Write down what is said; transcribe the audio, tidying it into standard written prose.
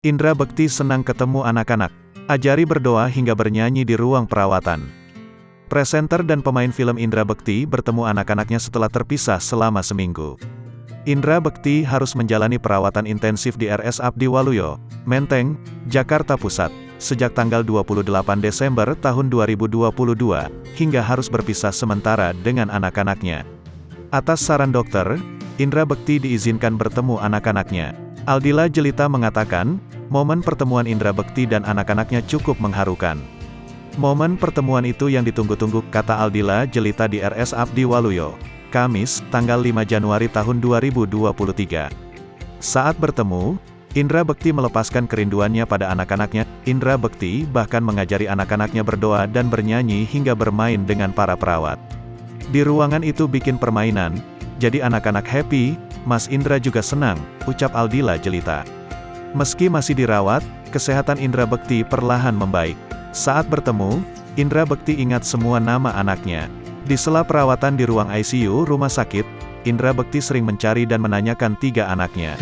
Indra Bekti senang ketemu anak-anak. Ajari berdoa hingga bernyanyi di ruang perawatan. Presenter dan pemain film Indra Bekti bertemu anak-anaknya setelah terpisah selama seminggu. Indra Bekti harus menjalani perawatan intensif di RS Abdi Waluyo, Menteng, Jakarta Pusat, sejak tanggal 28 Desember tahun 2022, hingga harus berpisah sementara dengan anak-anaknya. Atas saran dokter, Indra Bekti diizinkan bertemu anak-anaknya. Aldila Jelita mengatakan, momen pertemuan Indra Bekti dan anak-anaknya cukup mengharukan. Momen pertemuan itu yang ditunggu-tunggu, kata Aldila Jelita di RS Abdi Waluyo, Kamis, tanggal 5 Januari tahun 2023. Saat bertemu, Indra Bekti melepaskan kerinduannya pada anak-anaknya. Indra Bekti bahkan mengajari anak-anaknya berdoa dan bernyanyi hingga bermain dengan para perawat. Di ruangan itu bikin permainan, jadi anak-anak happy, Mas Indra juga senang, ucap Aldila Jelita. Meski masih dirawat, kesehatan Indra Bekti perlahan membaik. Saat bertemu, Indra Bekti ingat semua nama anaknya. Di sela perawatan di ruang ICU rumah sakit, Indra Bekti sering mencari dan menanyakan 3 anaknya.